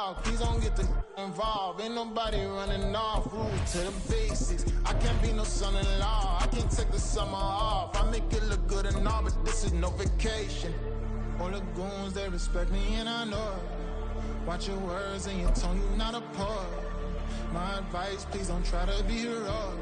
dog. Please don't get the involved. Ain't nobody running off. Rules to the basics. I can't be no son-in-law. I can't take the summer off. I make it look good and all, but this is no vacation. All the goons, they respect me and I know it. Watch your words and your tone, you not a poet. My advice, please don't try to be heroic.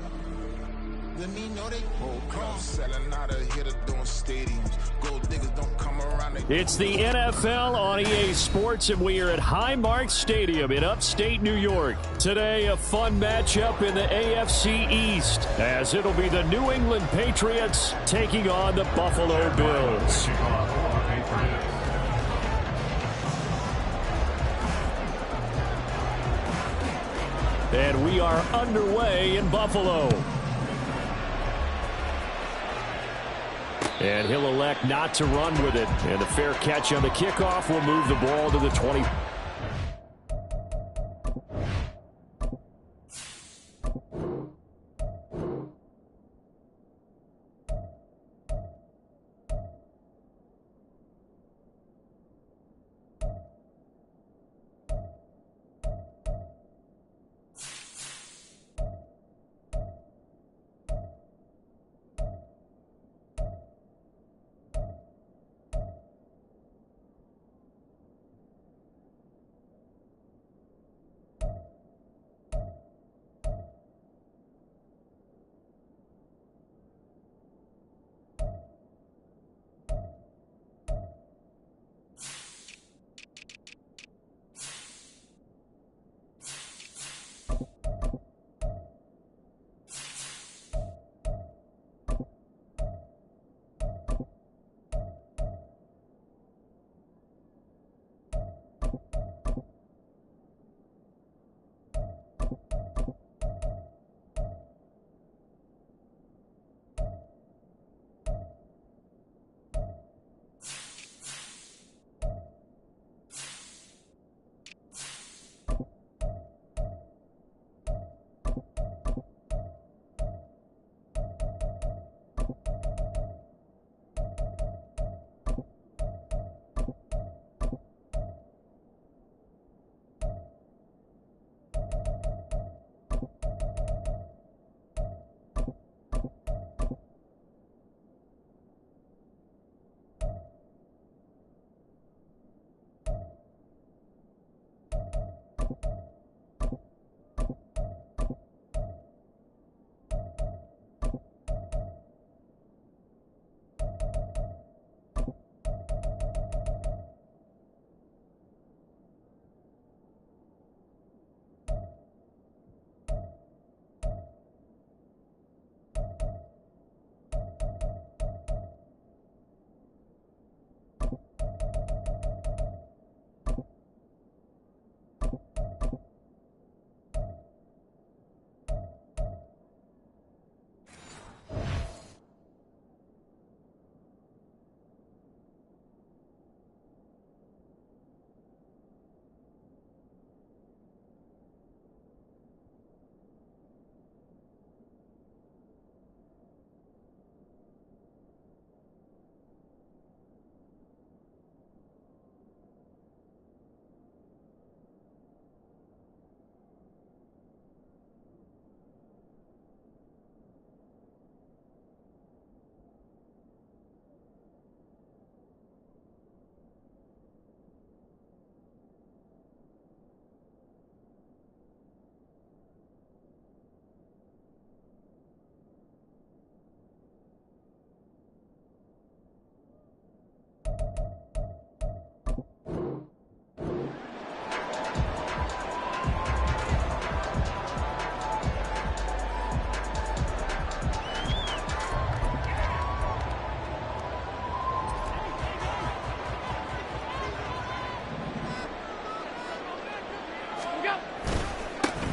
Let me know they whole crowd selling out of here to doing stadiums. Gold diggers don't come around. It's the NFL on EA Sports, and we are at Highmark Stadium in upstate New York. Today, a fun matchup in the AFC East, as it'll be the New England Patriots taking on the Buffalo Bills. And we are underway in Buffalo. And he'll elect not to run with it. And the fair catch on the kickoff will move the ball to the 20.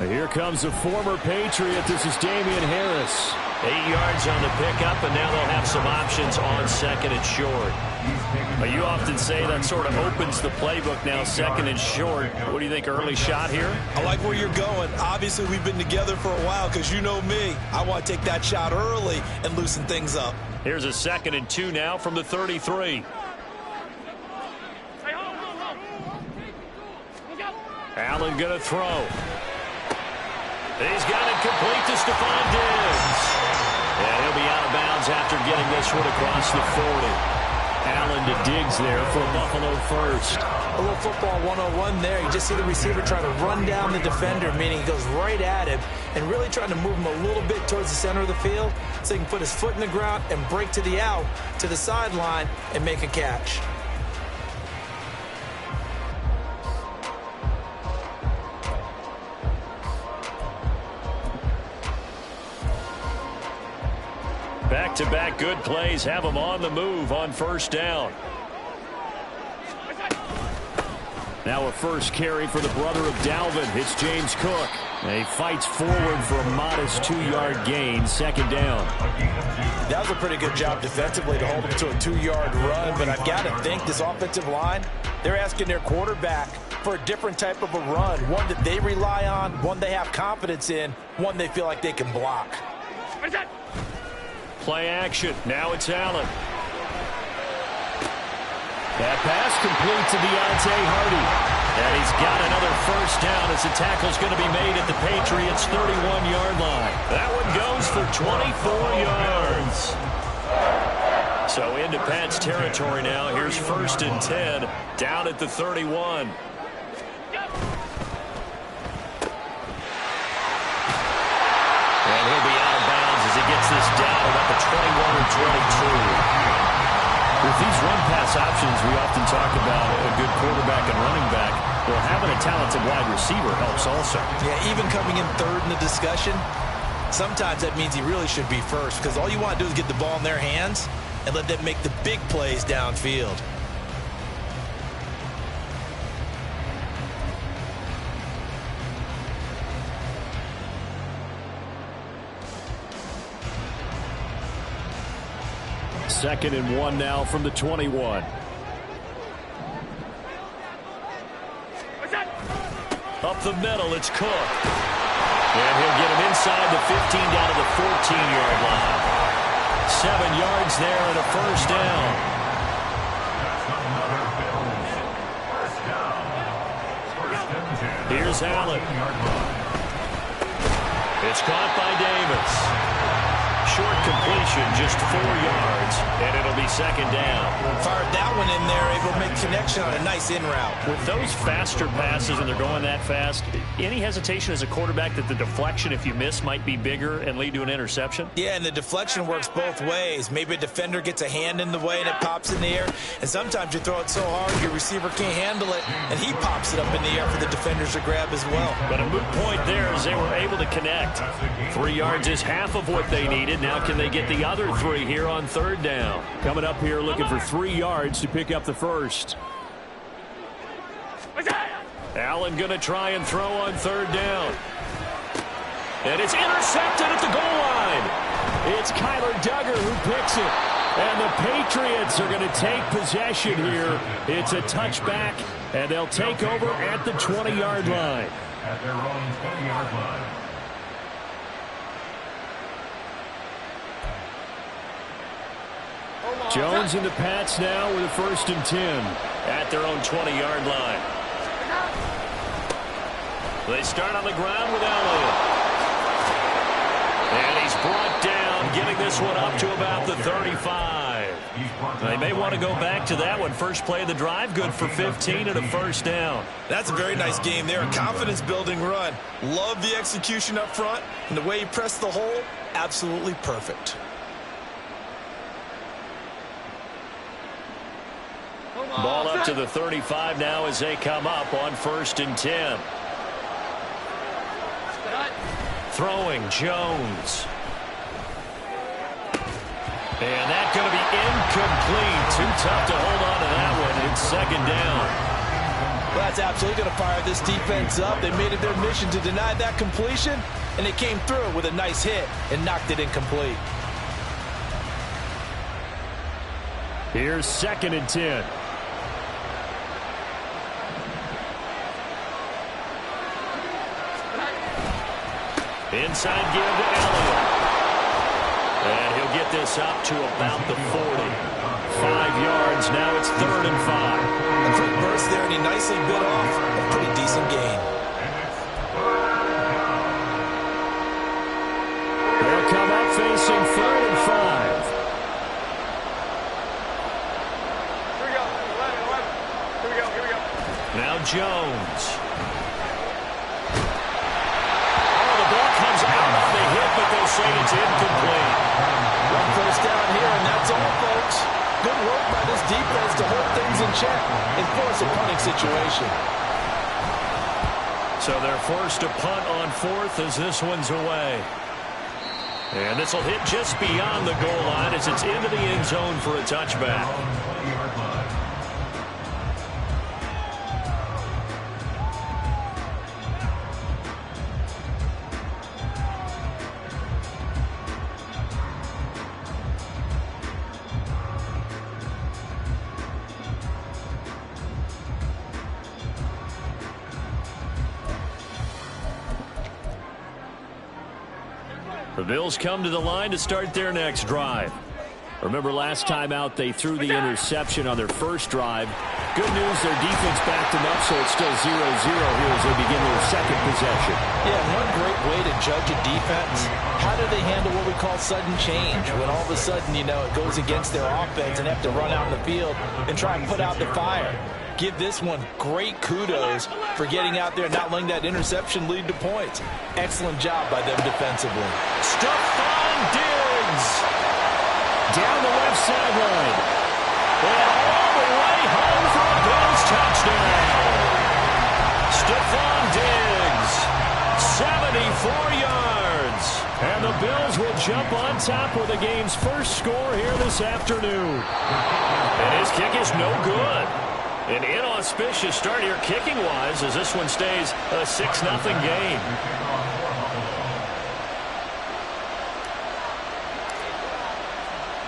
Here comes a former Patriot. This is Damian Harris. 8 yards on the pickup, and now they'll have some options on second and short. You often say that sort of opens the playbook now, second and short. What do you think, early shot here? I like where you're going. Obviously, we've been together for a while because you know me. I want to take that shot early and loosen things up. Here's a 2nd and 2 now from the 33. Allen going to throw. He's got it complete to Stephon Diggs. And he'll be out of bounds after getting this one across the 40. Allen to Diggs there for Buffalo first. A little football 101 there. You just see the receiver trying to run down the defender, meaning he goes right at him and really trying to move him a little bit towards the center of the field so he can put his foot in the ground and break to the out, to the sideline, and make a catch. Back-to-back good plays have him on the move on first down. Now a first carry for the brother of Dalvin. It's James Cook. And he fights forward for a modest 2-yard gain, second down. That was a pretty good job defensively to hold him to a 2-yard run, but I've got to think this offensive line, they're asking their quarterback for a different type of a run, one that they rely on, one they have confidence in, one they feel like they can block. Play action. Now it's Allen. That pass complete to Deontay Hardy. And he's got another first down as the tackle's going to be made at the Patriots' 31-yard line. That one goes for 24 yards. So into Pat's territory now. Here's 1st and 10 down at the 31. And he'll be out of bounds as he gets this down at about the 21 or 22. With these run-pass options, we often talk about a good quarterback and running back. Well, having a talented wide receiver helps also. Yeah, even coming in third in the discussion, sometimes that means he really should be first because all you want to do is get the ball in their hands and let them make the big plays downfield. Second and 1 now from the 21. Up the middle, it's Cook. And he'll get him inside the 15 down to the 14-yard line. 7 yards there and a first down. Here's Allen. It's caught by Davis. Short completion, just 4 yards, and it'll be second down. Fired that one in there, able to make connection on a nice in route. With those faster passes and they're going that fast, any hesitation as a quarterback that the deflection, if you miss, might be bigger and lead to an interception? Yeah, and the deflection works both ways. Maybe a defender gets a hand in the way and it pops in the air, and sometimes you throw it so hard your receiver can't handle it, and he pops it up in the air for the defenders to grab as well. But a moot point there as they were able to connect. 3 yards is half of what they needed. Now can they get the other 3 here on third down? Coming up here looking for 3 yards to pick up the first. Allen going to try and throw on third down. And it's intercepted at the goal line. It's Kyler Duggar who picks it. And the Patriots are going to take possession here. It's a touchback, and they'll take over at the 20-yard line. At their own 20-yard line. Jones and the Pats now with a 1st and 10 at their own 20-yard line. They start on the ground with Elliott. And he's brought down, getting this one up to about the 35. They may want to go back to that one. First play of the drive, good for 15 and a first down. That's a very nice game there. A confidence-building run. Love the execution up front, and the way he pressed the hole, absolutely perfect. Ball up to the 35 now as they come up on 1st and 10. Throwing Jones. And that's going to be incomplete. Too tough to hold on to that one. It's second down. Well, that's absolutely going to fire this defense up. They made it their mission to deny that completion, and they came through with a nice hit and knocked it incomplete. Here's 2nd and 10. Inside give to Elliott. And he'll get this up to about the 40. 5 yards. Now it's 3rd and 5. A quick burst there, and he nicely bit off a pretty decent gain. They'll come up facing 3rd and 5. Now Jones. Oh, the ball comes out on the hit, but they'll say it's incomplete. One first down here, and that's all, folks. Good work by this defense to hold things in check and force a punting situation. So they're forced to punt on 4th as this one's away. And this will hit just beyond the goal line as it's into the end zone for a touchback. The Bills come to the line to start their next drive. Remember last time out they threw the interception on their first drive. Good news, their defense backed them up, so it's still 0-0 here as they begin their second possession. Yeah, one great way to judge a defense, how do they handle what we call sudden change? When all of a sudden, you know, it goes against their offense and they have to run out in the field and try and put out the fire. Give this one great kudos for getting out there and not letting that interception lead to points. Excellent job by them defensively. Stephon Diggs down the left sideline. And all the way home for a Bills touchdown. Stephon Diggs, 74 yards. And the Bills will jump on top with the game's first score here this afternoon. And his kick is no good. An inauspicious start here kicking-wise as this one stays a 6-0 game.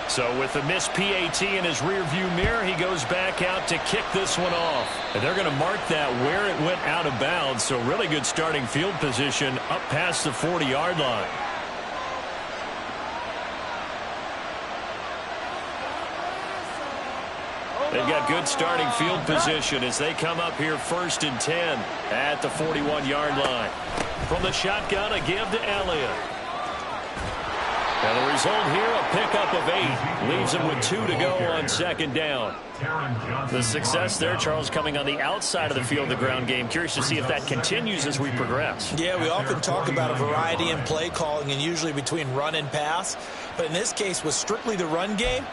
So with the missed PAT in his rearview mirror, he goes back out to kick this one off. And they're going to mark that where it went out of bounds. So really good starting field position up past the 40-yard line. They've got good starting field position as they come up here 1st and 10 at the 41-yard line. From the shotgun, a give to Elliott. And the result here, a pickup of 8. Leaves him with 2 to go on 2nd down. The success there, Charles, coming on the outside of the field, the ground game. Curious to see if that continues as we progress. Yeah, we often talk about a variety in play calling and usually between run and pass. But in this case, with strictly the run game,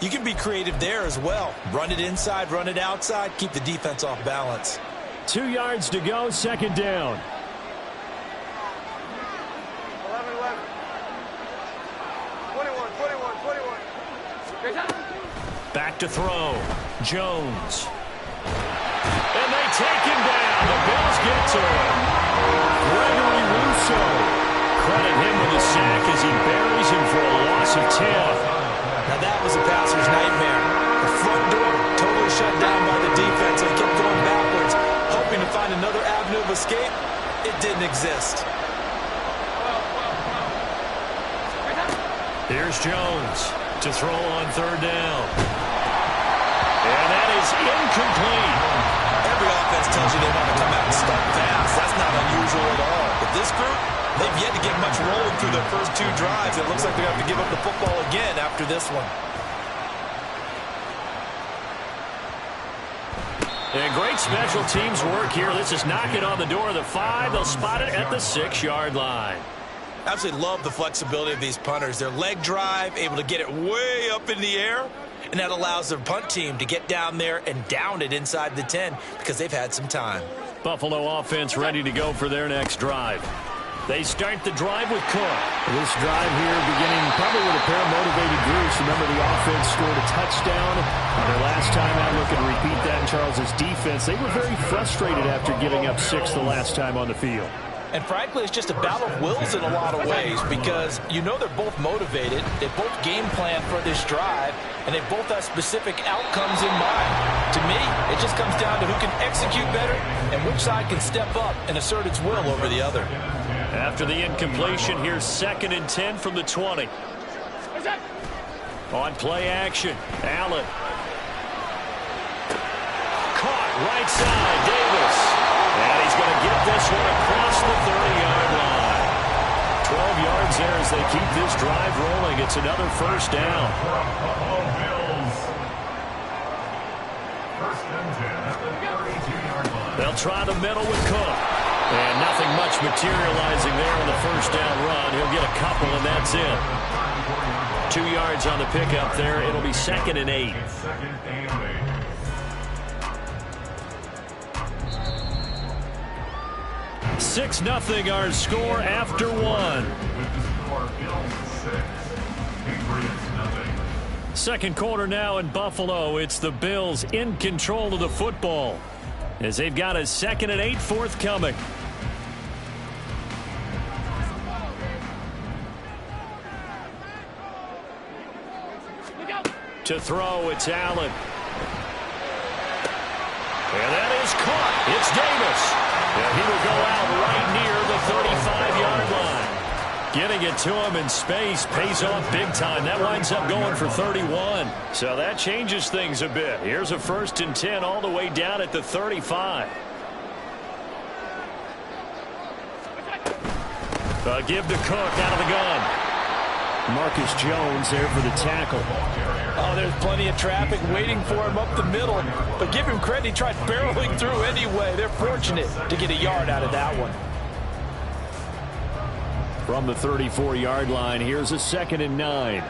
you can be creative there as well. Run it inside, run it outside, keep the defense off balance. 2 yards to go, 2nd down. 11-11. 21. Back to throw. Jones. And they take him down. The Bills get to him. Gregory Rousseau. Credit him with a sack as he buries him for a loss of 10. Now that was a passer's nightmare. The front door totally shut down by the defense. They kept going backwards, hoping to find another avenue of escape. It didn't exist. Here's Jones to throw on 3rd down. And that is incomplete. Every offense tells you they want to come out and start fast. That's not unusual at all. But this group, they've yet to get much rolling through their first 2 drives. It looks like they're going to have to give up the football again after this one. And great special teams work here. This is knocking on the door of the 5. They'll spot it at the 6-yard line. Absolutely love the flexibility of these punters. Their leg drive, able to get it way up in the air, and that allows their punt team to get down there and down it inside the 10 because they've had some time. Buffalo offense ready to go for their next drive. They start the drive with Cook. This drive here beginning probably with a pair of motivated groups. Remember, the offense scored a touchdown on their last time out. Looking to repeat that in Charles's defense. They were very frustrated after giving up 6 the last time on the field. And frankly, it's just a battle of wills in a lot of ways because you know they're both motivated. They both game plan for this drive, and they both have specific outcomes in mind. To me, it just comes down to who can execute better and which side can step up and assert its will over the other. After the incompletion, here's 2nd and 10 from the 20. On play action, Allen. Caught right side, Davis. And he's it's another first down. Buffalo Bills. First and 10 at the 32-yard line. They'll try the middle with Cook. And nothing much materializing there on the first down run. He'll get a couple, and that's it. 2 yards on the pickup there. It'll be 2nd and 8. Second and 8. 6-0 our score after 1. With the score, Bills 6, Patriots 0. Second quarter now in Buffalo. It's the Bills in control of the football as they've got a 2nd and 8 forthcoming. To throw, it's Allen. And that is caught. It's Davis. And he will go out right near the 35-yard line. Getting it to him in space pays off big time. That winds up going for 31. So that changes things a bit. Here's a 1st and 10 all the way down at the 35. Give to Cook out of the gun. Marcus Jones there for the tackle. Oh, there's plenty of traffic waiting for him up the middle. But give him credit, he tried barreling through anyway. They're fortunate to get a yard out of that one. From the 34-yard line, here's a 2nd and 9.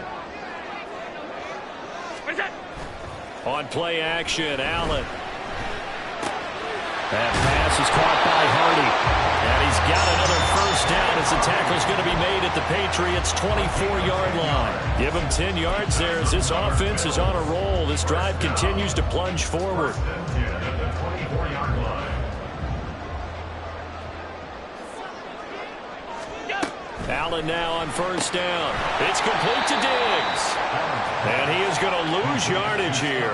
On play action, Allen. That pass is caught by Hardy. And he's got another first down as the tackle's going to be made at the Patriots' 24-yard line. Give him 10 yards there as this offense is on a roll. This drive continues to plunge forward. First and 10 at the 24-yard line. Allen now on first down. It's complete to Diggs. And he is going to lose yardage here.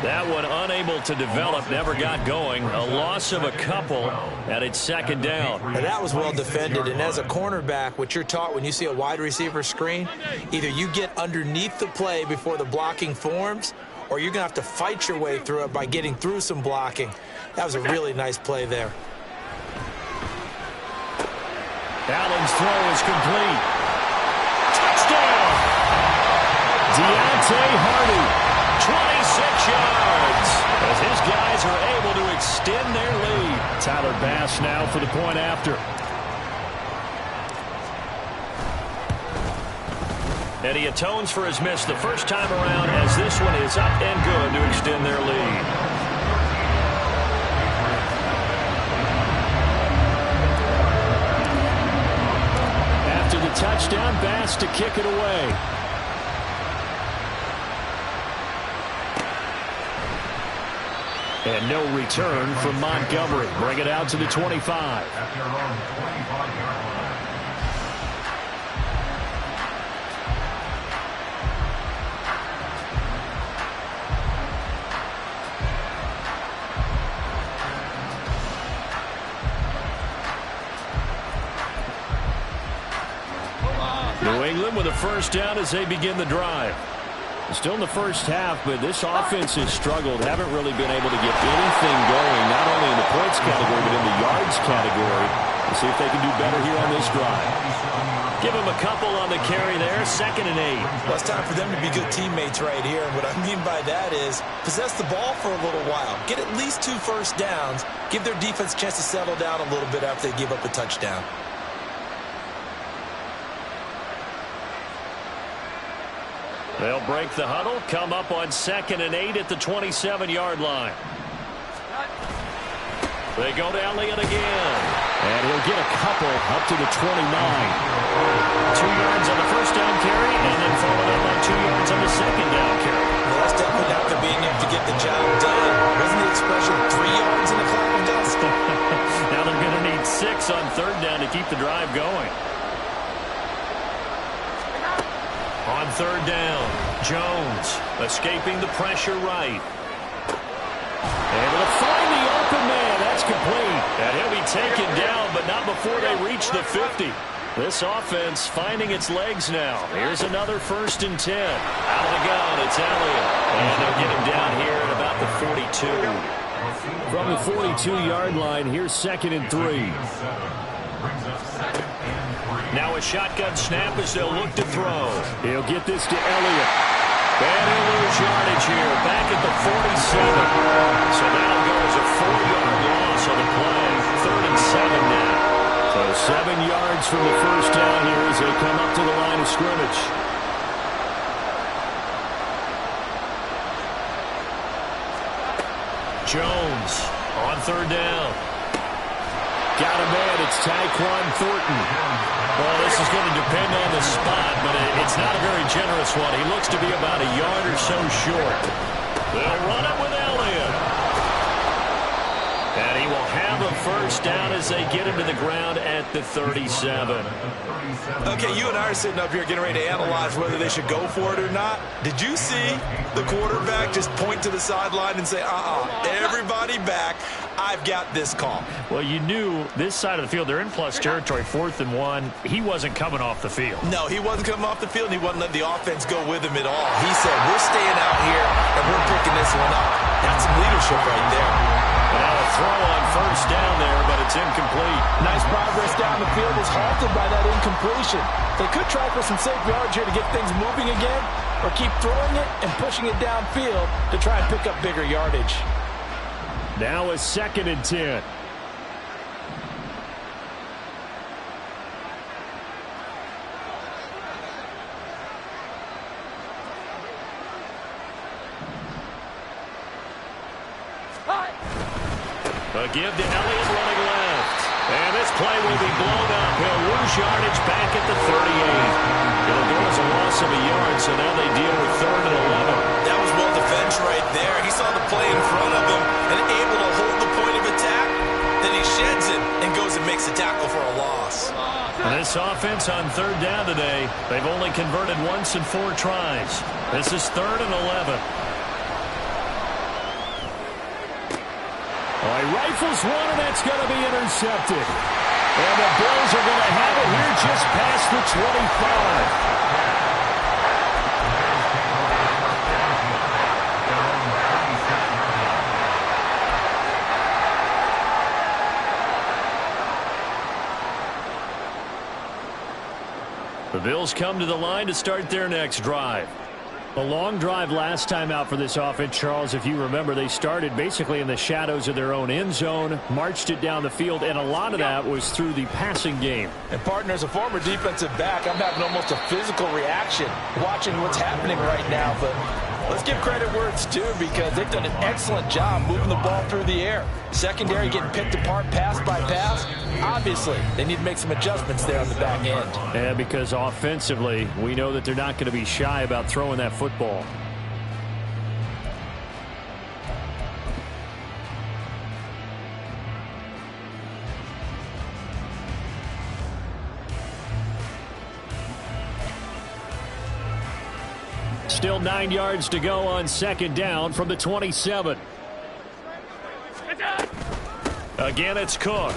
That one unable to develop, never got going. A loss of a couple, and it's 2nd down. And that was well defended. And as a cornerback, what you're taught when you see a wide receiver screen, either you get underneath the play before the blocking forms, or you're going to have to fight your way through it by getting through some blocking. That was a really nice play there. Allen's throw is complete. Touchdown! Deontay Hardy, 26 yards. As his guys are able to extend their lead. Tyler Bass now for the point after. And he atones for his miss the first time around as this one is up and good to extend their lead. Touchdown, Bass to kick it away. And no return from Montgomery. Bring it out to the 25. At their own 25-yard line. New England with a first down as they begin the drive. Still in the first half, but this offense has struggled. Haven't really been able to get anything going, not only in the points category, but in the yards category. We'll see if they can do better here on this drive. Give them a couple on the carry there, 2nd and 8. Well, it's time for them to be good teammates right here. And what I mean by that is possess the ball for a little while. Get at least 2 first downs. Give their defense a chance to settle down a little bit after they give up a touchdown. They'll break the huddle, come up on 2nd and 8 at the 27-yard line. They go to Elliott again. And he'll get a couple up to the 29. 2 yards on the first down carry, and then followed up on 2 yards on the second down carry. Well, that's definitely not the being able to get the job done. Wasn't the expression 3 yards in a cloud of dust? Now they're going to need 6 on 3rd down to keep the drive going. On 3rd down, Jones escaping the pressure right. Able to find the open man. That's complete. And he'll be taken down, but not before they reach the 50. This offense finding its legs now. Here's another 1st and 10. Out of the gun, it's Elliott. And they'll get him down here at about the 42. From the 42-yard line, here's 2nd and 3. brings up 2nd and 3. Now a shotgun snap as they'll look to throw. He'll get this to Elliott. And he'll lose yardage here, back at the 47. So that'll go as a 4-yard loss on the play. 3rd and 7 now. So 7 yards from the first down here as they come up to the line of scrimmage. Jones on 3rd down. Got a man. It's Tyquan Thornton. Well, this is going to depend on the spot, but it's not a very generous one. He looks to be about a yard or so short. They'll run it with Elliott. And he will have a first down as they get him to the ground at the 37. Okay, you and I are sitting up here getting ready to analyze whether they should go for it or not. Did you see the quarterback just point to the sideline and say, everybody back, I've got this call? Well, you knew this side of the field, they're in plus territory, 4th and 1. He wasn't coming off the field. No, he wasn't coming off the field, and he wasn't letting the offense go with him at all. He said, we're staying out here, and we're picking this one up. That's some leadership right there. Now a throw on first down there, but it's incomplete. Nice progress down the field is halted by that incompletion. They could try for some safe yards here to get things moving again, or keep throwing it and pushing it downfield to try and pick up bigger yardage. Now a 2nd and 10. A give to Elliott running left. And this play will be blown up. He'll lose yardage back at the 38. It'll go as a loss of a yard, so now they deal with 3rd and 11. That was well defense right there. He saw the play in front of him and able to hold the point of attack. Then he sheds it and goes and makes a tackle for a loss. And this offense on 3rd down today, they've only converted once in 4 tries. This is 3rd and 11. He rifles one, and that's going to be intercepted. And the Bills are going to have it here just past the 25. The Bills come to the line to start their next drive. A long drive last time out for this offense, Charles. If you remember, they started basically in the shadows of their own end zone, marched it down the field, and a lot of that was through the passing game. And, partner, as a former defensive back, I'm having almost a physical reaction watching what's happening right now. But let's give credit where it's due, because they've done an excellent job moving the ball through the air. Secondary getting picked apart pass by pass. Obviously, they need to make some adjustments there on the back end. And because offensively, we know that they're not going to be shy about throwing that football. Still 9 yards to go on 2nd down from the 27. Again, it's Cook.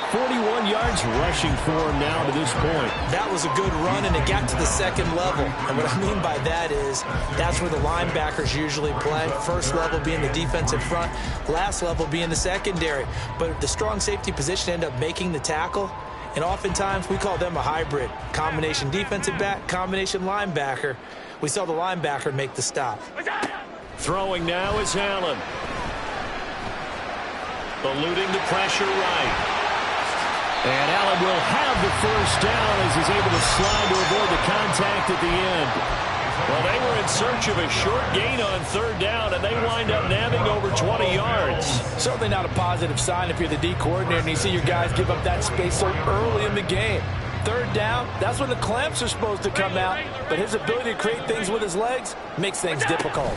41 yards rushing for him now to this point. That was a good run, and it got to the 2nd level. And what I mean by that is that's where the linebackers usually play. First level being the defensive front, last level being the secondary. But the strong safety position ended up making the tackle. And oftentimes we call them a hybrid. Combination defensive back, combination linebacker. We saw the linebacker make the stop. Throwing now is Allen. Eluding the pressure right. And Allen will have the first down as he's able to slide to avoid the contact at the end. Well, they were in search of a short gain on 3rd down, and they wind up nabbing over 20 yards. Certainly not a positive sign if you're the D coordinator and you see your guys give up that space so early in the game. 3rd down, that's when the clamps are supposed to come out, but his ability to create things with his legs makes things difficult.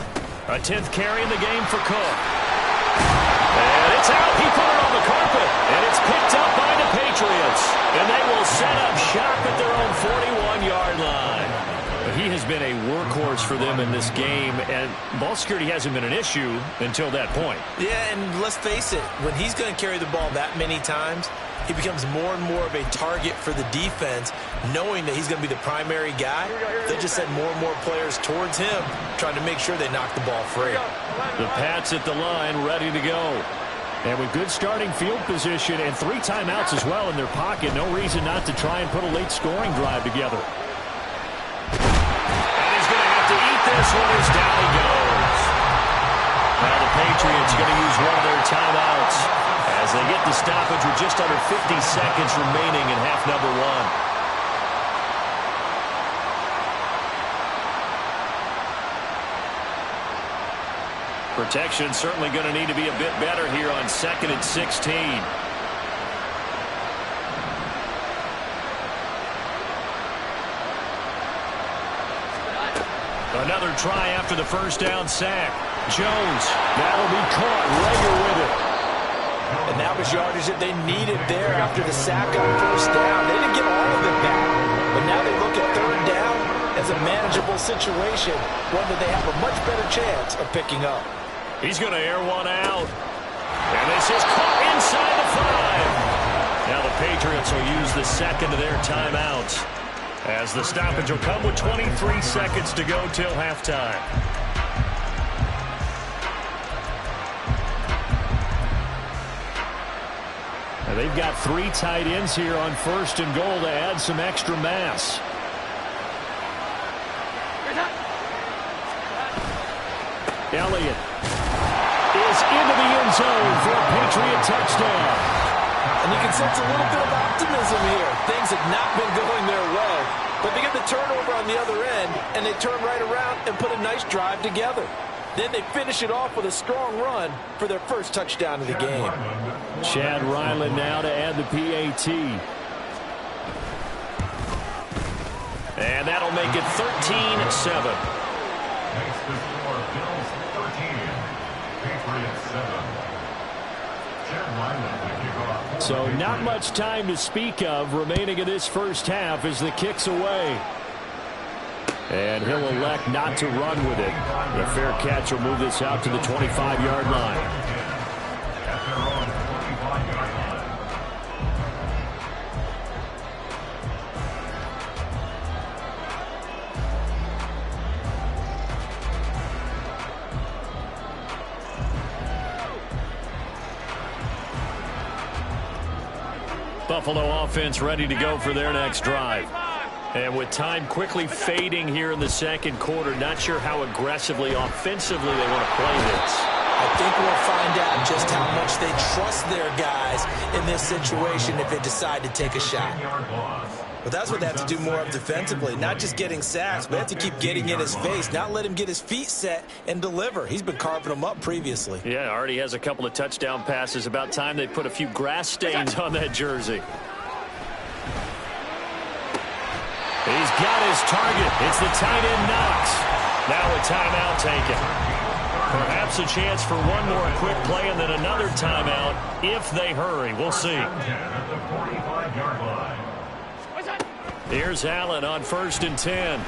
A 10th carry in the game for Cook. And it's out. He put it on the carpet, and it's picked up by the Patriots. And they will set up shop at their own 41-yard line. He has been a workhorse for them in this game, and ball security hasn't been an issue until that point. Yeah, and let's face it, when he's going to carry the ball that many times, he becomes more and more of a target for the defense, knowing that he's going to be the primary guy. They just send more and more players towards him, trying to make sure they knock the ball free. The Pats at the line, ready to go. And with good starting field position and 3 timeouts as well in their pocket, no reason not to try and put a late scoring drive together. And he's going to have to eat this one as down he goes. Now the Patriots are going to use one of their timeouts as they get the stoppage with just under 50 seconds remaining in half number 1. Protection certainly going to need to be a bit better here on 2nd and 16. Another try after the first down sack. Jones, that'll be caught. Rager with it. And that was yardage that they needed there after the sack on first down. They didn't get all of it back, but now they look at 3rd down as a manageable situation, one that they have a much better chance of picking up. He's going to air one out. And this is caught inside the 5. Now the Patriots will use the second of their timeouts as the stoppage will come with 23 seconds to go till halftime. Now they've got 3 tight ends here on 1st and goal to add some extra mass. Elliott is into the end zone for a Patriot touchdown. And you can sense a little bit of optimism here. Things have not been going their way, but they get the turnover on the other end, and they turn right around and put a nice drive together. Then they finish it off with a strong run for their first touchdown of the game. Chad Ryland now to add the PAT. And that'll make it 13-7. Makes the score Bills 13, Patriots 7. Chad Ryland to kick off. So not much time to speak of remaining in this first half as the kick's away. And he'll elect not to run with it. The fair catch will move this out to the 25-yard line. At their own 25-yard line. Buffalo offense ready to go for their next drive. And with time quickly fading here in the second quarter, not sure how aggressively, offensively they want to play this. I think we'll find out just how much they trust their guys in this situation if they decide to take a shot. But that's what they have to do more of defensively, not just getting sacks, but they have to keep getting in his face, not let him get his feet set and deliver. He's been carving them up previously. Yeah, already has a couple of touchdown passes. About time they put a few grass stains on that jersey. He's got his target. It's the tight end Knox. Now a timeout taken. Perhaps a chance for one more quick play and then another timeout if they hurry. We'll see. At the 45-yard line. Here's Allen on 1st and 10.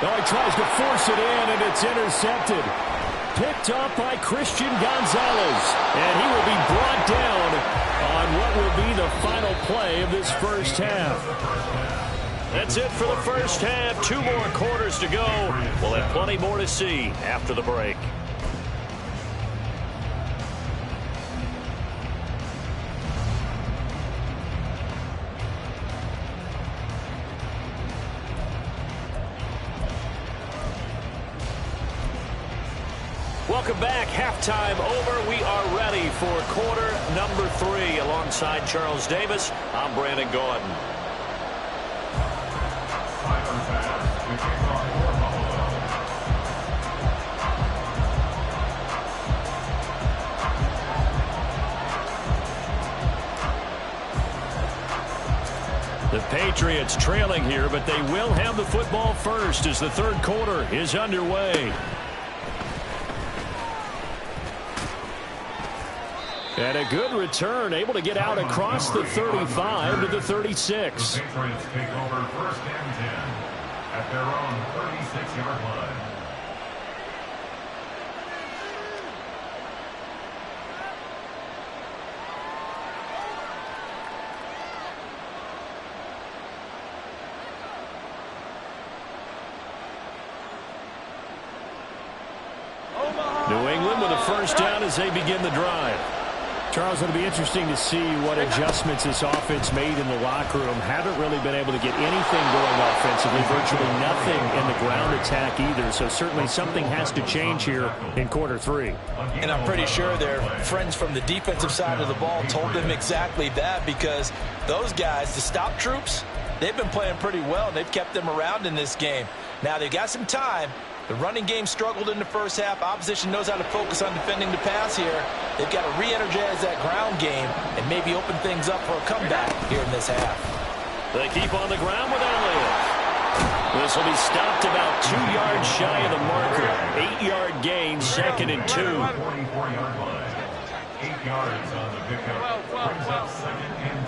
Oh, he tries to force it in, and it's intercepted. Picked up by Christian Gonzalez. And he will be brought down on what will be the final play of this first half. That's it for the first half. 2 more quarters to go. We'll have plenty more to see after the break. Welcome back. Halftime over. We are ready for quarter number 3. Alongside Charles Davis, I'm Brandon Gaudin. The Patriots trailing here, but they will have the football first as the third quarter is underway. And a good return, able to get out across the 35 to the 36. The Patriots take over 1st and 10 at their own 36-yard line. New England with a first down as they begin the drive. Charles, it'll be interesting to see what adjustments this offense made in the locker room. Haven't really been able to get anything going offensively, virtually nothing in the ground attack either. So certainly something has to change here in quarter 3. And I'm pretty sure their friends from the defensive side of the ball told them exactly that, because those guys, the stop troops, they've been playing pretty well, and they've kept them around in this game. Now they've got some time. The running game struggled in the first half. Opposition knows how to focus on defending the pass here. They've got to re-energize that ground game and maybe open things up for a comeback here in this half. They keep on the ground with Elliott. This will be stopped about 2 yards shy of the marker. 8-yard gain, 2nd and 2. 44-yard line. 8 yards on the pickup. Brings up 2nd and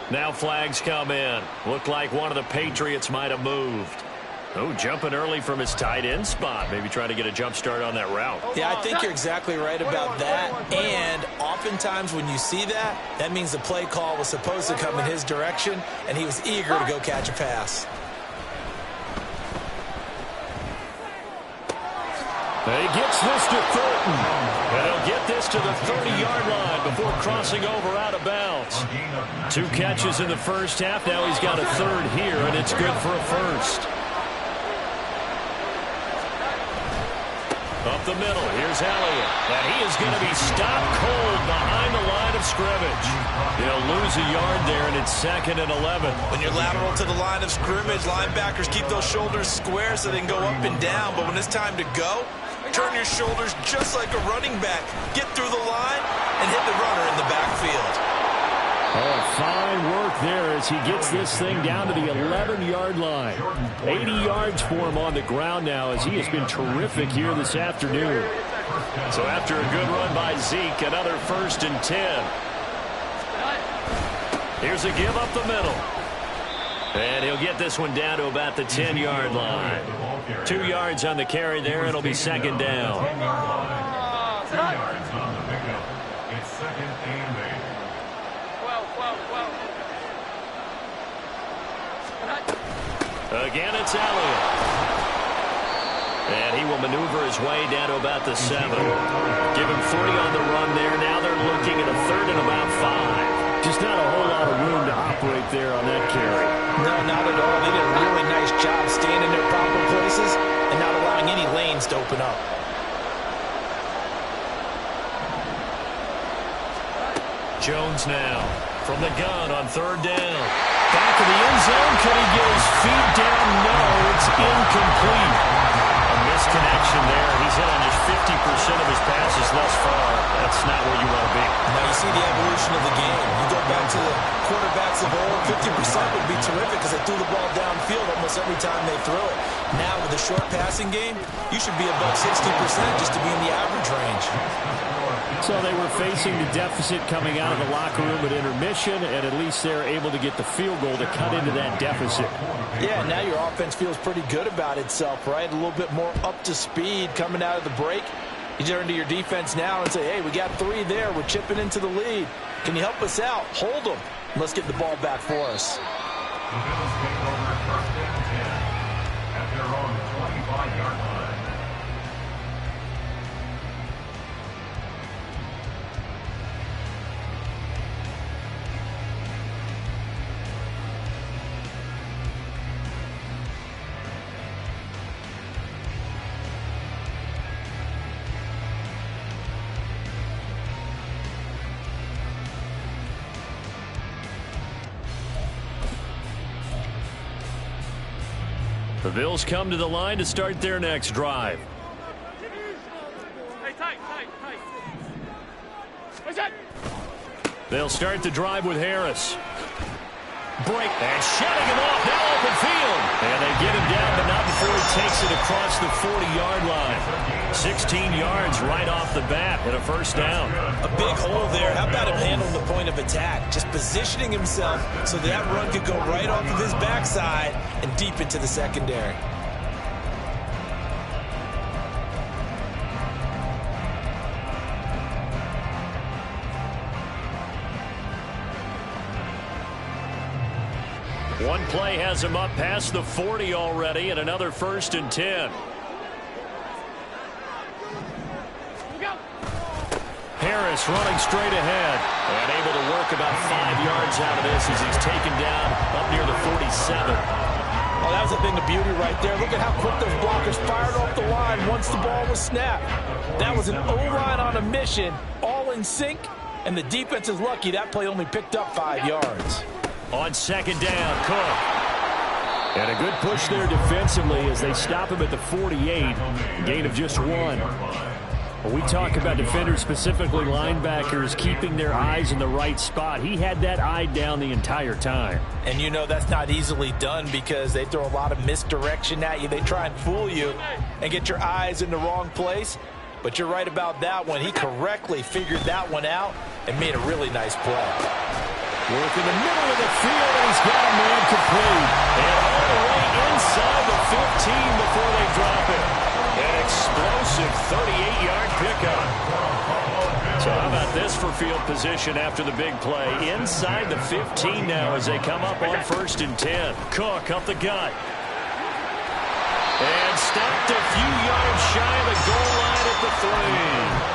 2. Now flags come in. Looked like one of the Patriots might have moved. Oh, jumping early from his tight end spot. Maybe trying to get a jump start on that route. Yeah, I think you're exactly right about that. And oftentimes when you see that, that means the play call was supposed to come in his direction, and he was eager to go catch a pass. He gets this to Thornton. And he'll get this to the 30-yard line before crossing over out of bounds. 2 catches in the first half. Now he's got a third here, and it's good for a first. Up the middle, here's Elliott. And he is going to be stopped cold behind the line of scrimmage. He'll lose a yard there, and it's 2nd and 11. When you're lateral to the line of scrimmage, linebackers keep those shoulders square so they can go up and down. But when it's time to go, turn your shoulders just like a running back. Get through the line and hit the runner in the backfield. Oh, fine work there as he gets this thing down to the 11-yard line. 80 yards for him on the ground now as he has been terrific here this afternoon. So after a good run by Zeke, another 1st and 10. Here's a give up the middle. And he'll get this one down to about the 10-yard line. 2 yards on the carry there, and it'll be 2nd down. 2 yards on the pickup. It's 2nd and 8. Again, it's Elliott. And he will maneuver his way down to about the 7. Give him 3 on the run there. Now they're looking at a 3rd and about 5. Just not a whole lot of room to operate there on that carry. No, not at all. They did a really nice job staying in their proper places and not allowing any lanes to open up. Jones now from the gun on 3rd down. Back of the end zone. Can he get his feet down? No, it's incomplete. A misconnection there. He's hit on just 50% of his passes thus far. That's not where you want to be. Now you see the evolution of the game. You go back to the quarterbacks of old, 50% would be terrific because they threw the ball downfield almost every time they threw it. Now with the short passing game, you should be above 60% just to be in the average range. So they were facing the deficit coming out of the locker room at intermission, and at least they're able to get the field goal to cut into that deficit. Yeah, now your offense feels pretty good about itself, right? A little bit more up to speed coming out of the break. You turn to your defense now and say, hey, we got 3 there. We're chipping into the lead. Can you help us out? Hold them. Let's get the ball back for us. The Bills take over 1st and 10 at their own 25-yard line. The Bills come to the line to start their next drive. They'll start the drive with Harris. Break and shutting him off now open field. And they get him down, but not before he takes it across the 40-yard line. 16 yards right off the bat and a 1st down. A big hole there. How about him handling the point of attack? Just positioning himself so that run could go right off of his backside and deep into the secondary. One play has him up past the 40 already, and another 1st and 10. Harris running straight ahead. And able to work about 5 yards out of this as he's taken down up near the 47. Oh, that was a thing of beauty right there. Look at how quick those blockers fired off the line once the ball was snapped. That was an O-line on a mission, all in sync, and the defense is lucky that play only picked up 5 yards. On second down, Cook. And a good push there defensively as they stop him at the 48. Gain of just 1. When we talk about defenders, specifically linebackers, keeping their eyes in the right spot, he had that eye down the entire time. And you know that's not easily done because they throw a lot of misdirection at you. They try and fool you and get your eyes in the wrong place. But you're right about that one. He correctly figured that one out and made a really nice play. Work in the middle of the field, and he's got a man complete. And all the way inside the 15 before they drop it. An explosive 38-yard pickup. So how about this for field position after the big play? Inside the 15 now as they come up on 1st and 10. Cook up the gut. And stopped a few yards shy of the goal line at the 3.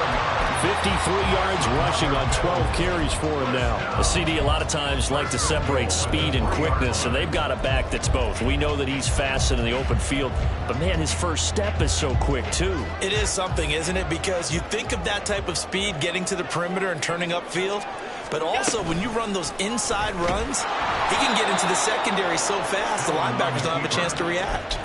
53 yards rushing on 12 carries for him now. A CD a lot of times like to separate speed and quickness, and they've got a back that's both. We know that he's fast in the open field, but man, his first step is so quick too. It is something, isn't it? Because you think of that type of speed getting to the perimeter and turning upfield, but also when you run those inside runs, he can get into the secondary so fast the linebackers don't have a chance to react.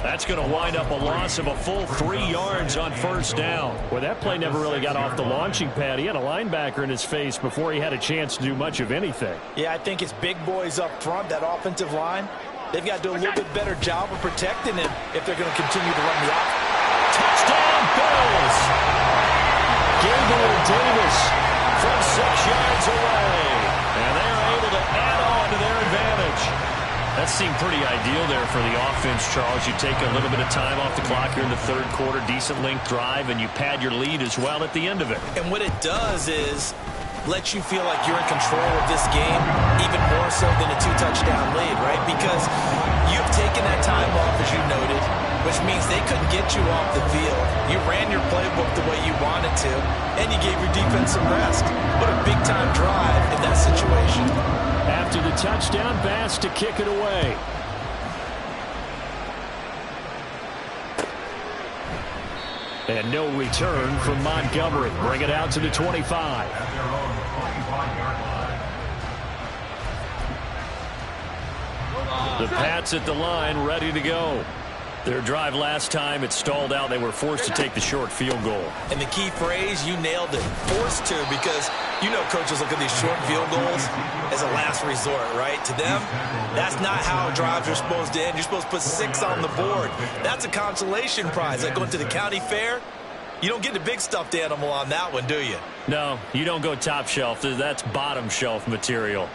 That's going to wind up a loss of a full 3 yards on 1st down. Well, that play never really got off the launching pad. He had a linebacker in his face before he had a chance to do much of anything. Yeah, I think it's big boys up front, that offensive line. They've got to do a little bit better job of protecting him if they're going to continue to run the offense. Touchdown, Bills! Gabriel Davis from 6 yards away. And they're able to add on to their advantage. That seemed pretty ideal there for the offense, Charles. You take a little bit of time off the clock here in the 3rd quarter, decent length drive, and you pad your lead as well at the end of it. And what it does is let you feel like you're in control of this game, even more so than a 2-touchdown lead, right? Because you've taken that time off, as you noted, which means they couldn't get you off the field. You ran your playbook the way you wanted to, and you gave your defense some rest. What a big-time drive in that situation. After the touchdown, Bass to kick it away. And no return from Montgomery. Bring it out to the 25. The Pats at the line, ready to go. Their drive last time, it stalled out. They were forced to take the short field goal. And the key phrase, you nailed it, forced to, because you know coaches look at these short field goals as a last resort, right? To them, that's not how drives are supposed to end. You're supposed to put 6 on the board. That's a consolation prize. Like going to the county fair, you don't get the big stuffed animal on that one, do you? No, you don't go top shelf. That's bottom shelf material.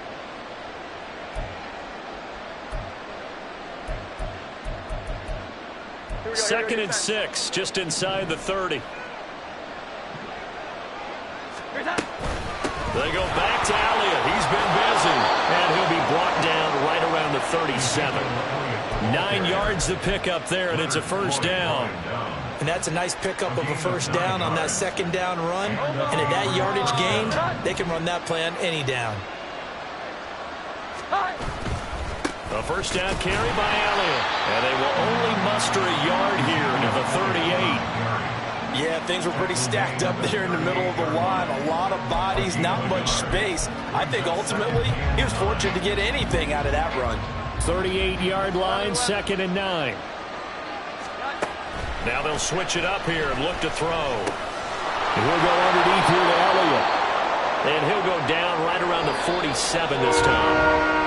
Second and 6, just inside the 30. They go back to Elliott. He's been busy. And he'll be brought down right around the 37. 9 yards to pick up there, and it's a 1st down. And that's a nice pickup of a 1st down on that 2nd down run. And at that yardage gained, they can run that play on any down. A 1st down carry by Elliott. And they will only muster a yard here to the 38. Yeah, things were pretty stacked up there in the middle of the line. A lot of bodies, not much space. I think ultimately he was fortunate to get anything out of that run. 38-yard line, 2nd and 9. Now they'll switch it up here and look to throw. And he'll go underneath here to Elliott. And he'll go down right around the 47 this time.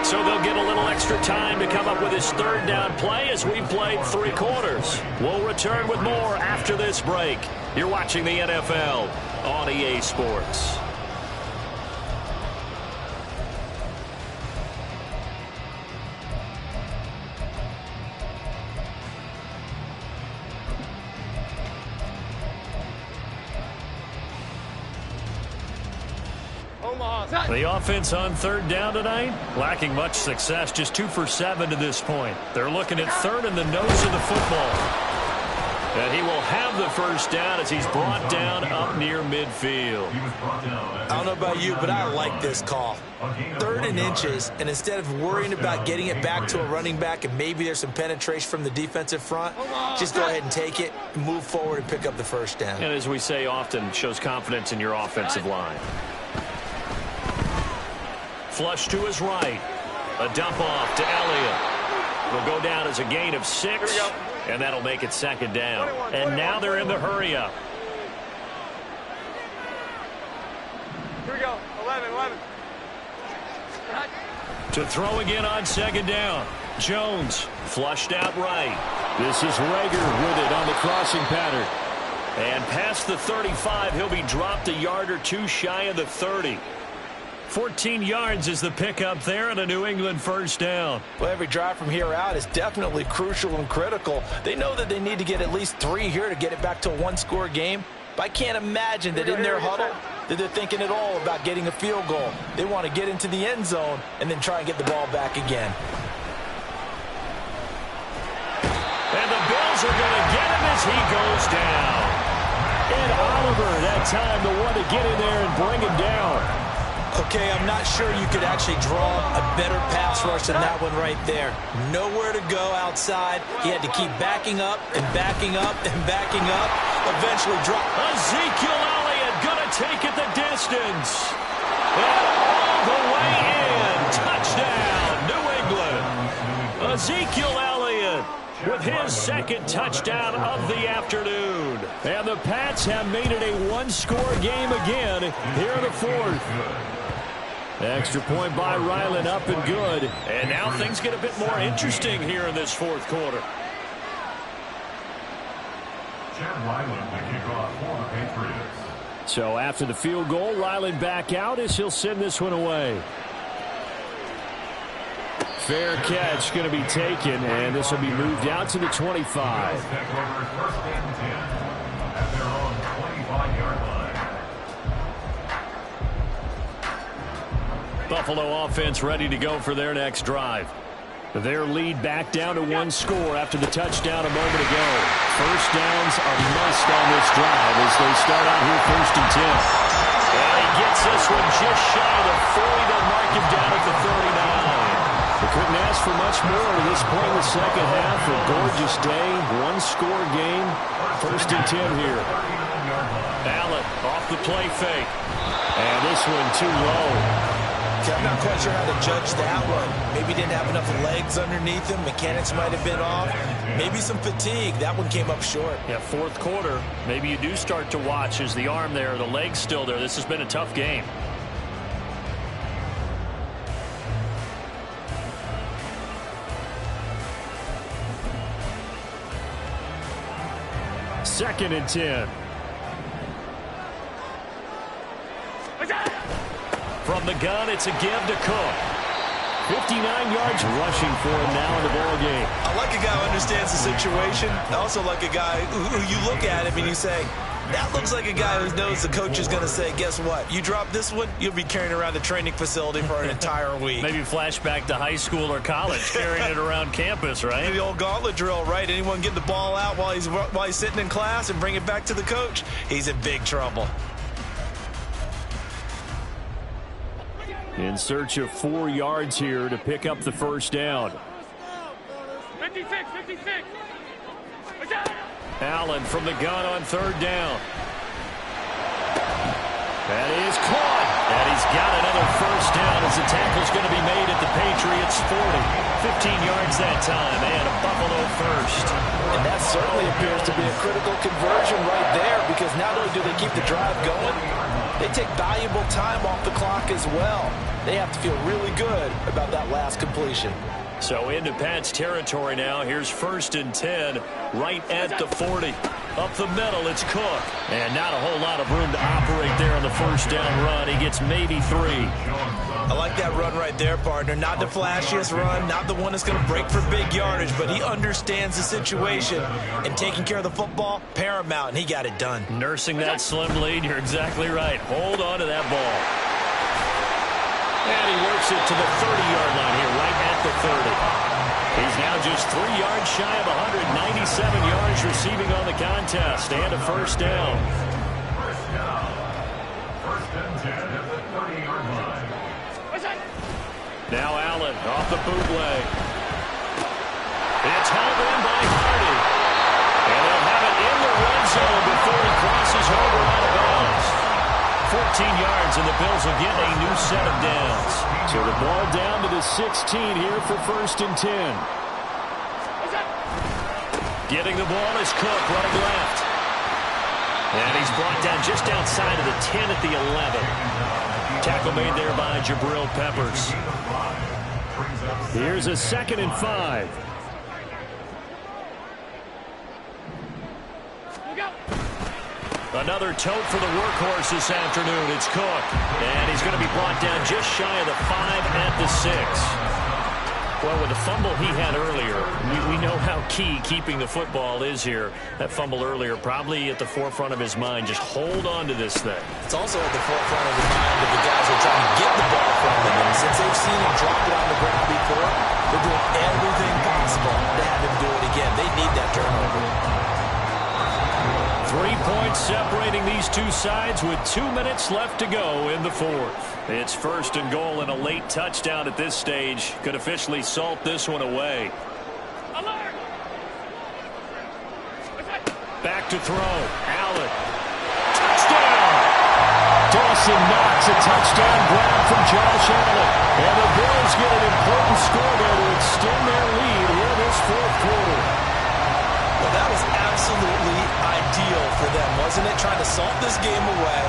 So they'll get a little extra time to come up with his 3rd down play as we've played 3 quarters. We'll return with more after this break. You're watching the NFL on EA Sports. The offense on 3rd down tonight, lacking much success, just 2 for 7 to this point. They're looking at 3rd and the nose of the football. And he will have the first down as he's brought down up near midfield. I don't know about you, but I like this call. 3rd and inches, and instead of worrying about getting it back to a running back and maybe there's some penetration from the defensive front, just go ahead and take it, move forward, and pick up the first down. And as we say often, shows confidence in your offensive line. Flush to his right. A dump off to Elliott. Will go down as a gain of 6, and that'll make it 2nd down. And now they're in the hurry-up. Here we go, 11. To throw again on 2nd down. Jones flushed out right. This is Rager with it on the crossing pattern. And past the 35, he'll be dropped a yard or 2 shy of the 30. 14 yards is the pickup there and a New England first down. Well, every drive from here out is definitely crucial and critical. They know that they need to get at least 3 here to get it back to a 1-score game. But I can't imagine that in their huddle that they're thinking at all about getting a field goal. They want to get into the end zone and then try and get the ball back again. And the Bills are going to get him as he goes down. And Oliver, that time, the one to get in there and bring him down. Okay, I'm not sure you could actually draw a better pass rush than that one right there. Nowhere to go outside. He had to keep backing up and backing up and backing up. Eventually drop. Ezekiel Elliott going to take it the distance. And all the way in. Touchdown, New England. Ezekiel Elliott with his 2nd touchdown of the afternoon. And the Pats have made it a 1-score game again here in the 4th. Extra point by Ryland, up and good. And now things get a bit more interesting here in this 4th quarter. Chad Ryland to kick off for the Patriots. So after the field goal, Ryland back out as he'll send this one away. Fair catch going to be taken, and this will be moved out to the 25. First and 10 at their own 25-yard line. Buffalo offense ready to go for their next drive. Their lead back down to 1 score after the touchdown a moment ago. First downs are must on this drive as they start out here 1st and 10. And he gets this one just shy of the 40. They'll mark him down at the 39. They couldn't ask for much more to this point in the 2nd half. A gorgeous day, 1-score game. 1st and 10 here. Allen off the play fake. And this one too low. I'm not quite sure how to judge that one. Maybe didn't have enough legs underneath him. Mechanics might have been off. Maybe some fatigue. That one came up short. Yeah, 4th quarter. Maybe you do start to watch. Is the arm there, the leg's still there? This has been a tough game. Second and 10. From the gun, it's a give to Cook. 59 yards rushing for him now in the ball game. I like a guy who understands the situation. I also like a guy who you look at him and you say, that looks like a guy who knows the coach is going to say, guess what? You drop this one, you'll be carrying around the training facility for an entire week. Maybe flashback to high school or college, carrying it around campus, right? The old gauntlet drill, right? Anyone get the ball out while he's sitting in class and bring it back to the coach, he's in big trouble. In search of 4 yards here to pick up the first down. 56. Allen from the gun on 3rd down. That is caught. And he's got another first down as the tackle's going to be made at the Patriots 40. 15 yards that time and a Buffalo first. And that certainly appears to be a critical conversion right there because not only do they keep the drive going, they take valuable time off the clock as well. They have to feel really good about that last completion. So into Pat's territory now. Here's 1st and 10 right at the 40. Up the middle, it's Cook. And not a whole lot of room to operate there on the first down run. He gets maybe 3. I like that run right there, partner. Not the flashiest run, not the one that's going to break for big yardage, but he understands the situation, and taking care of the football, paramount, and he got it done. Nursing that slim lead, you're exactly right. Hold on to that ball. And he works it to the 30-yard line here, right at the 30. He's now just 3 yards shy of 197 yards receiving on the contest and a first down. First down. First and 10 at the 30-yard line. Now Allen off the bootleg. It's held in by Hardy. And they'll have it in the red zone before he crosses over out of bounds. 14 yards, and the Bills will get a new set of downs. So the ball down to the 16 here for first and 10. Getting the ball is Cook running left. And he's brought down just outside of the 10 at the 11. Tackle made there by Jabril Peppers. Here's a 2nd and 5. Another tote for the workhorse this afternoon. It's Cook. And he's going to be brought down just shy of the 5 at the 6. Well, with the fumble he had earlier, we know how key keeping the football is here. That fumble earlier probably at the forefront of his mind. Just hold on to this thing. It's also at the forefront of the mind of the guys who are trying to get the ball from him. And since they've seen him drop it on the ground before, they're doing everything possible to have him do it again. They need that turnover. 3 points separating these two sides with 2 minutes left to go in the fourth. It's first and goal, and a late touchdown at this stage could officially salt this one away. Back to throw. Allen. Touchdown! Dawson Knox, a touchdown grab from Josh Allen. And the Bills get an important score there to extend their lead in this fourth quarter. Well, that was absolutely ideal for them, wasn't it? Trying to salt this game away.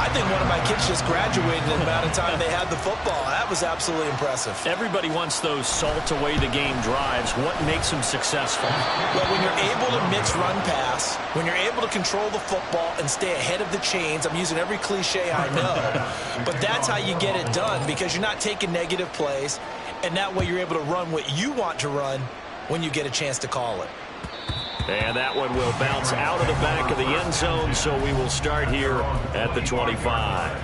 I think one of my kids just graduated in the amount of time they had the football. That was absolutely impressive. Everybody wants those salt away the game drives. What makes them successful? Well, when you're able to mix run pass, when you're able to control the football and stay ahead of the chains, I'm using every cliche I know, but that's how you get it done, because you're not taking negative plays, and that way you're able to run what you want to run when you get a chance to call it. And that one will bounce out of the back of the end zone, so we will start here at the 25.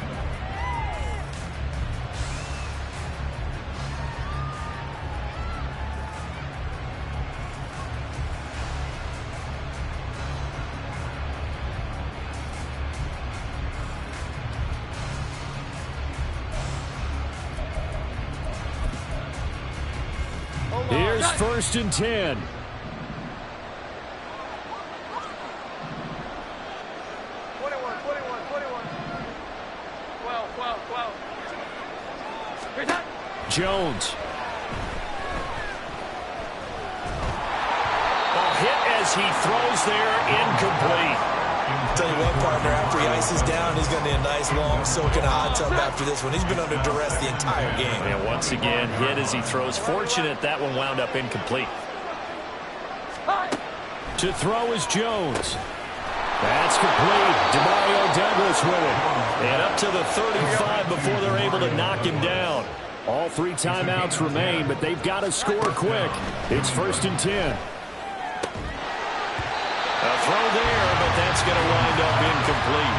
Here's first and 10. 12. Jones. Hit as he throws there, incomplete. I'll tell you what, partner, after he ices down, he's going to need a nice long soak in a hot tub after this one. He's been under duress the entire game. And once again, hit as he throws. Fortunate that one wound up incomplete. To throw is Jones. That's complete. Demario Douglas with it. And up to the 35 before they're able to knock him down. All 3 timeouts remain, but they've got to score quick. It's first and 10. A throw there, but that's going to wind up incomplete.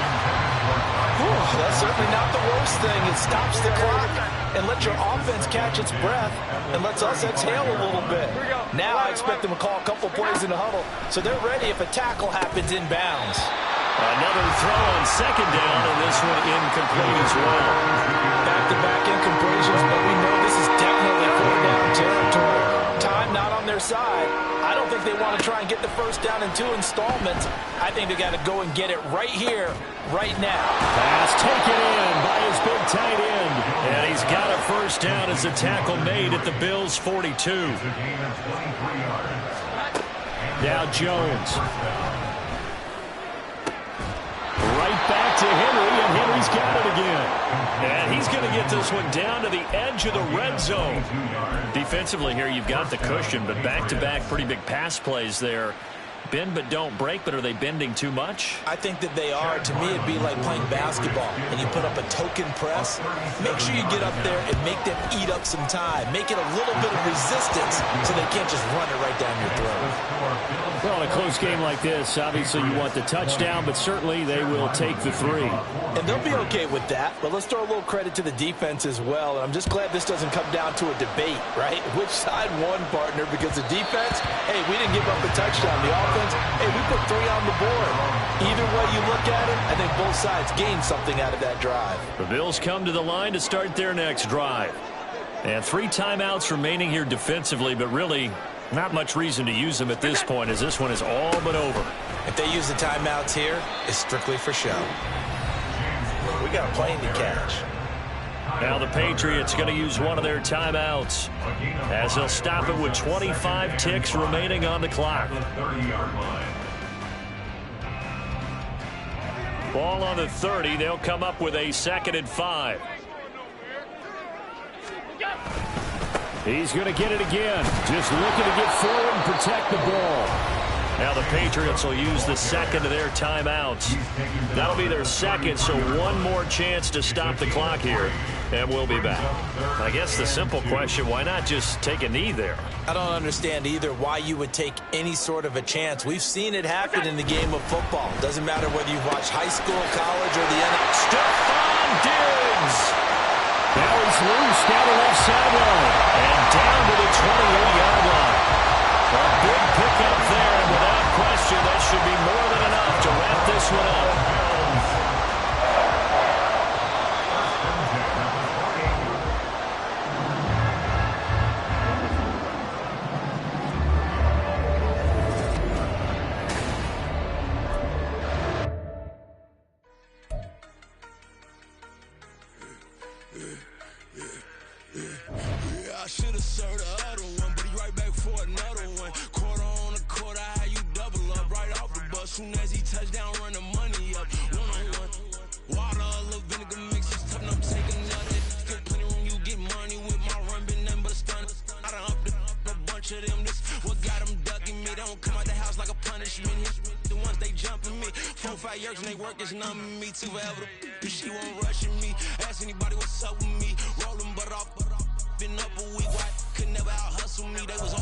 That's certainly not the worst thing. It stops the clock and lets your offense catch its breath and lets us exhale a little bit. Now I expect them to call a couple plays in the huddle, so they're ready if a tackle happens inbounds. Another throw on second down, and this one incomplete as well. Back-to-back incompletions, but we know this is definitely 4-down territory. Time not on their side. I don't think they want to try and get the first down in 2 installments. I think they got to go and get it right here, right now. Pass taken in by his big tight end. And he's got a first down as a tackle made at the Bills' 42. Now Jones. Right back to Henry, and Henry's got it again. And he's going to get this one down to the edge of the red zone. Defensively here, you've got the cushion, but back-to-back pretty big pass plays there. bend but don't break, but are they bending too much? I think that they are. To me, it'd be like playing basketball, and you put up a token press. Make sure you get up there and make them eat up some time. Make it a little bit of resistance so they can't just run it right down your throat. Well, in a close game like this, obviously you want the touchdown, but certainly they will take the 3. And they'll be okay with that, but let's throw a little credit to the defense as well. And I'm just glad this doesn't come down to a debate, right? Which side won, partner? Because the defense, hey, we didn't give up a touchdown. The offense, hey, we put 3 on the board. Either way you look at it, I think both sides gained something out of that drive. The Bills come to the line to start their next drive. And 3 timeouts remaining here defensively, but really not much reason to use them at this point, as this one is all but over. If they use the timeouts here, it's strictly for show. We got a plane to catch. Now the Patriots going to use one of their timeouts, as they'll stop it with 25 ticks remaining on the clock. Ball on the 30. They'll come up with a 2nd and 5. He's going to get it again. Just looking to get forward and protect the ball. Now the Patriots will use the 2nd of their timeouts. That'll be their 2nd, so one more chance to stop the clock here. And we'll be back. I guess the simple question, why not just take a knee there? I don't understand either why you would take any sort of a chance. We've seen it happen in the game of football. Doesn't matter whether you've watched high school, college, or the NFL. Stephon Diggs! Now he's loose down the left sideline. And down to the 28-yard line. A big pickup there, and without question, that should be more than enough to wrap this one up. Soon as he touched down, run the money up. One-on-one. Water, a little vinegar mix. It's tough, I'm taking another. Still plenty room, you get money with my run. Been nothing but a stun. I done up a bunch of them. This what got them ducking me. They don't come out the house like a punishment. The ones they jumping me. 4 or 5 years and they work is numbing me. Too forever. She won't rushing me. Ask anybody what's up with me. Rolling but off. Been up a week. Why could never out hustle me? They was